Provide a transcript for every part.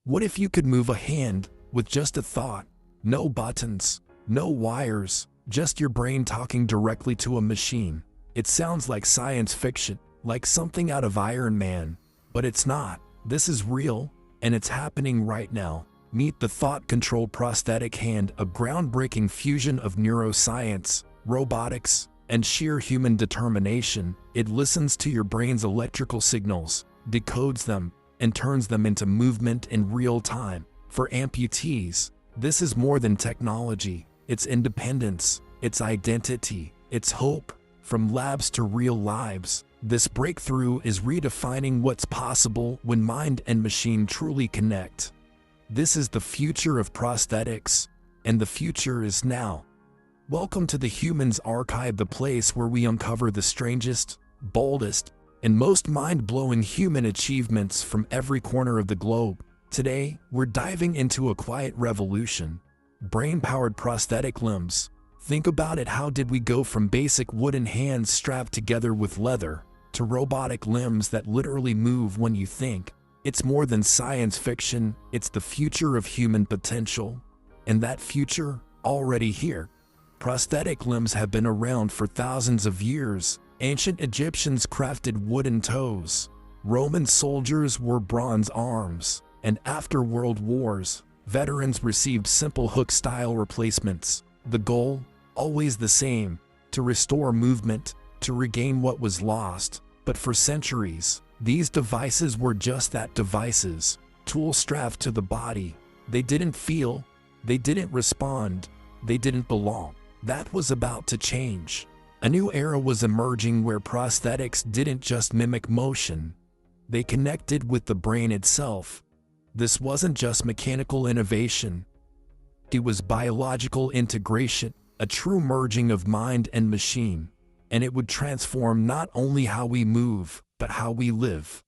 What if you could move a hand with just a thought? No buttons, no wires, just your brain talking directly to a machine. It sounds like science fiction, like something out of Iron Man, but it's not. This is real, and it's happening right now. Meet the thought-controlled prosthetic hand, a groundbreaking fusion of neuroscience, robotics, and sheer human determination. It listens to your brain's electrical signals, decodes them, and turns them into movement in real time. For amputees, this is more than technology. It's independence, it's identity, it's hope. From labs to real lives, this breakthrough is redefining what's possible when mind and machine truly connect. This is the future of prosthetics, and the future is now. Welcome to the Humans Archive, the place where we uncover the strangest, boldest, and most mind-blowing human achievements from every corner of the globe. Today, we're diving into a quiet revolution: brain-powered prosthetic limbs. Think about it. How did we go from basic wooden hands strapped together with leather to robotic limbs that literally move when you think? It's more than science fiction, it's the future of human potential. And that future, already here. Prosthetic limbs have been around for thousands of years. Ancient Egyptians crafted wooden toes. Roman soldiers wore bronze arms. And after World Wars, veterans received simple hook-style replacements. The goal? Always the same: to restore movement, to regain what was lost. But for centuries, these devices were just that, devices. Tools strapped to the body. They didn't feel, they didn't respond, they didn't belong. That was about to change. A new era was emerging where prosthetics didn't just mimic motion, they connected with the brain itself. This wasn't just mechanical innovation, it was biological integration, a true merging of mind and machine. And it would transform not only how we move, but how we live.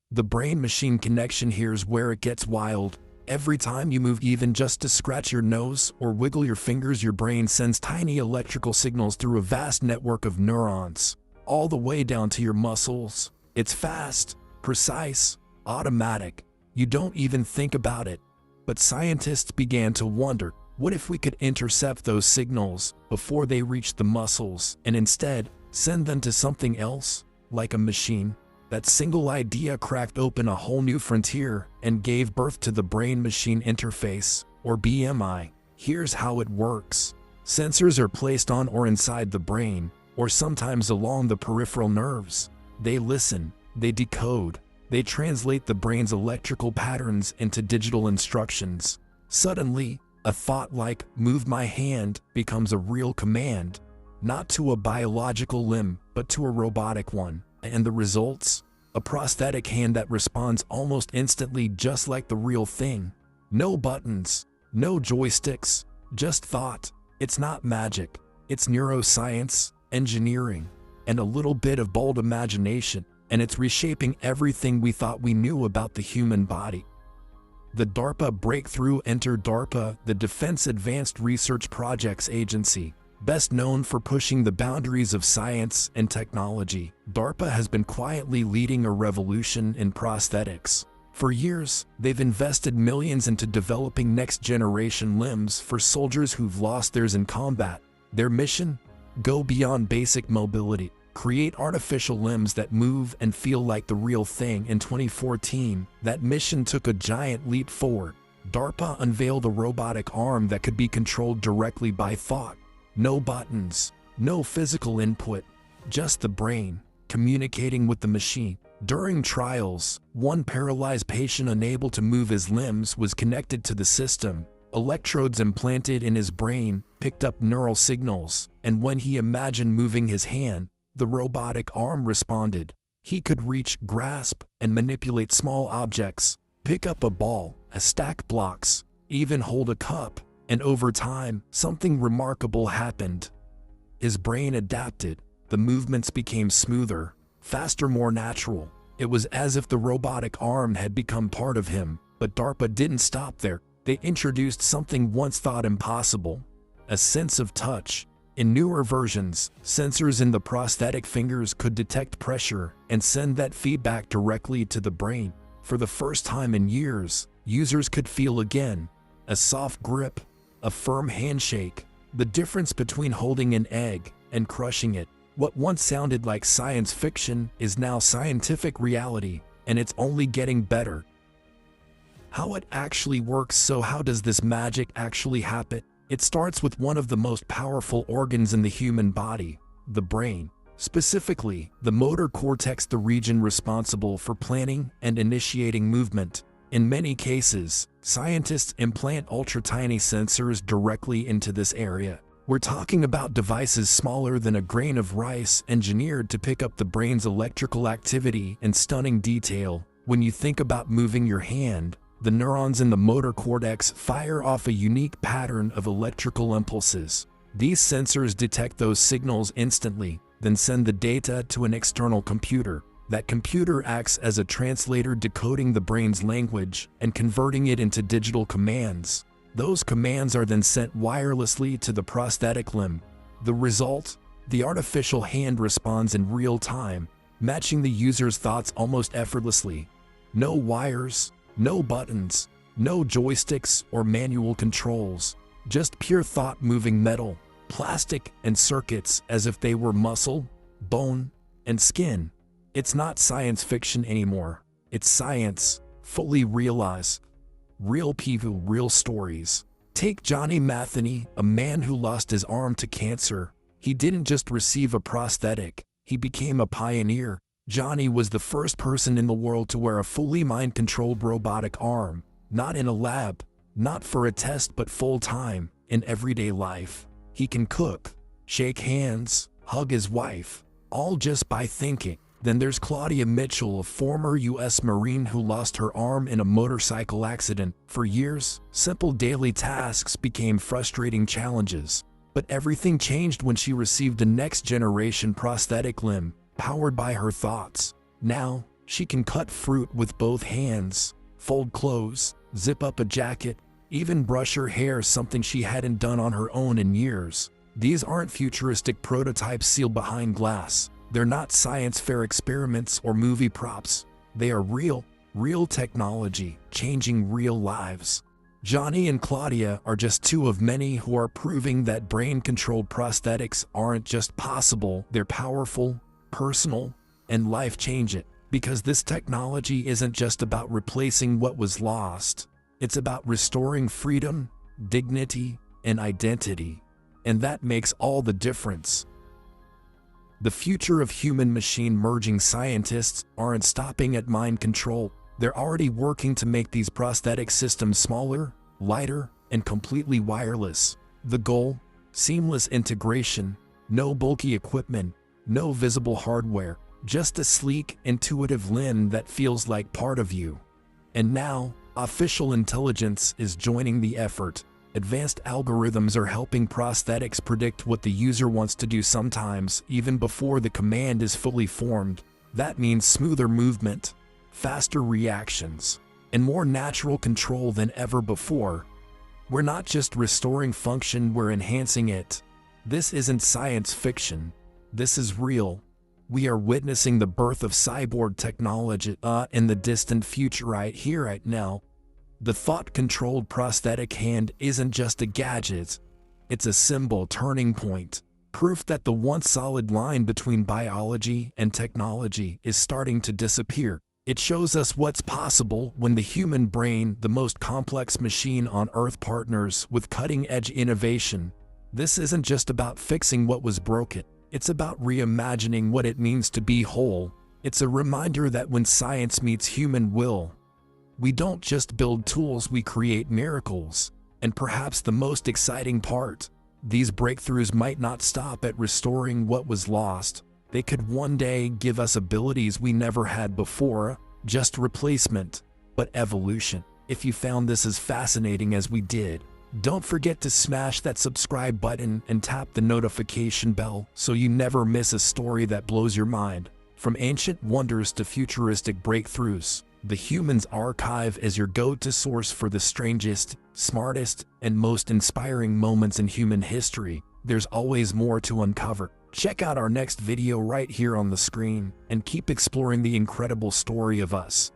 The brain-machine connection, here's where it gets wild. Every time you move, even just to scratch your nose or wiggle your fingers, your brain sends tiny electrical signals through a vast network of neurons, all the way down to your muscles. It's fast, precise, automatic. You don't even think about it. But scientists began to wonder, what if we could intercept those signals before they reach the muscles and instead send them to something else, like a machine? That single idea cracked open a whole new frontier and gave birth to the brain-machine interface, or BMI. Here's how it works. Sensors are placed on or inside the brain, or sometimes along the peripheral nerves. They listen, they decode, they translate the brain's electrical patterns into digital instructions. Suddenly, a thought like, "move my hand," becomes a real command, not to a biological limb, but to a robotic one. And the results? A prosthetic hand that responds almost instantly, just like the real thing. No buttons, no joysticks, just thought. It's not magic, it's neuroscience, engineering, and a little bit of bold imagination, and it's reshaping everything we thought we knew about the human body. The DARPA breakthrough. Enter DARPA, the Defense Advanced Research Projects Agency. Best known for pushing the boundaries of science and technology, DARPA has been quietly leading a revolution in prosthetics. For years, they've invested millions into developing next-generation limbs for soldiers who've lost theirs in combat. Their mission? Go beyond basic mobility. Create artificial limbs that move and feel like the real thing. In 2014, that mission took a giant leap forward. DARPA unveiled a robotic arm that could be controlled directly by thought. No buttons, no physical input, just the brain communicating with the machine. During trials, one paralyzed patient unable to move his limbs was connected to the system. Electrodes implanted in his brain picked up neural signals, and when he imagined moving his hand, the robotic arm responded. He could reach, grasp, and manipulate small objects, pick up a ball, stack blocks, even hold a cup. And over time, something remarkable happened. His brain adapted. The movements became smoother, faster, more natural. It was as if the robotic arm had become part of him. But DARPA didn't stop there. They introduced something once thought impossible: a sense of touch. In newer versions, sensors in the prosthetic fingers could detect pressure and send that feedback directly to the brain. For the first time in years, users could feel again a soft grip, a firm handshake, the difference between holding an egg and crushing it. What once sounded like science fiction is now scientific reality, and it's only getting better. How it actually works. So how does this magic actually happen? It starts with one of the most powerful organs in the human body, the brain. Specifically, the motor cortex, the region responsible for planning and initiating movement. In many cases, scientists implant ultra-tiny sensors directly into this area. We're talking about devices smaller than a grain of rice, engineered to pick up the brain's electrical activity in stunning detail. When you think about moving your hand, the neurons in the motor cortex fire off a unique pattern of electrical impulses. These sensors detect those signals instantly, then send the data to an external computer. That computer acts as a translator, decoding the brain's language and converting it into digital commands. Those commands are then sent wirelessly to the prosthetic limb. The result? The artificial hand responds in real time, matching the user's thoughts almost effortlessly. No wires, no buttons, no joysticks or manual controls, just pure thought moving metal, plastic, and circuits as if they were muscle, bone, and skin. It's not science fiction anymore. It's science, fully realized. Real people, real stories. Take Johnny Matheny, a man who lost his arm to cancer. He didn't just receive a prosthetic, he became a pioneer. Johnny was the first person in the world to wear a fully mind-controlled robotic arm, not in a lab, not for a test, but full-time, in everyday life. He can cook, shake hands, hug his wife, all just by thinking. Then there's Claudia Mitchell, a former U.S. Marine who lost her arm in a motorcycle accident. For years, simple daily tasks became frustrating challenges. But everything changed when she received a next-generation prosthetic limb, powered by her thoughts. Now, she can cut fruit with both hands, fold clothes, zip up a jacket, even brush her hair, something she hadn't done on her own in years. These aren't futuristic prototypes sealed behind glass. They're not science fair experiments or movie props. They are real technology, changing real lives. Johnny and Claudia are just two of many who are proving that brain-controlled prosthetics aren't just possible, they're powerful, personal, and life-changing. Because this technology isn't just about replacing what was lost. It's about restoring freedom, dignity, and identity. And that makes all the difference. The future of human-machine merging. Scientists aren't stopping at mind control. They're already working to make these prosthetic systems smaller, lighter, and completely wireless. The goal? Seamless integration. No bulky equipment, no visible hardware, just a sleek, intuitive limb that feels like part of you. And now, artificial intelligence is joining the effort. Advanced algorithms are helping prosthetics predict what the user wants to do, sometimes even before the command is fully formed. That means smoother movement, faster reactions, and more natural control than ever before. We're not just restoring function, we're enhancing it. This isn't science fiction. This is real. We are witnessing the birth of cyborg technology in the distant future, right here, right now. The thought-controlled prosthetic hand isn't just a gadget. It's a symbol, turning point, proof that the once solid line between biology and technology is starting to disappear. It shows us what's possible when the human brain, the most complex machine on Earth, partners with cutting-edge innovation. This isn't just about fixing what was broken. It's about reimagining what it means to be whole. It's a reminder that when science meets human will, we don't just build tools, we create miracles. And perhaps the most exciting part, these breakthroughs might not stop at restoring what was lost. They could one day give us abilities we never had before, just replacement, but evolution. If you found this as fascinating as we did, don't forget to smash that subscribe button and tap the notification bell so you never miss a story that blows your mind. From ancient wonders to futuristic breakthroughs, the Humans Archive is your go-to source for the strangest, smartest, and most inspiring moments in human history. There's always more to uncover. Check out our next video right here on the screen, and keep exploring the incredible story of us.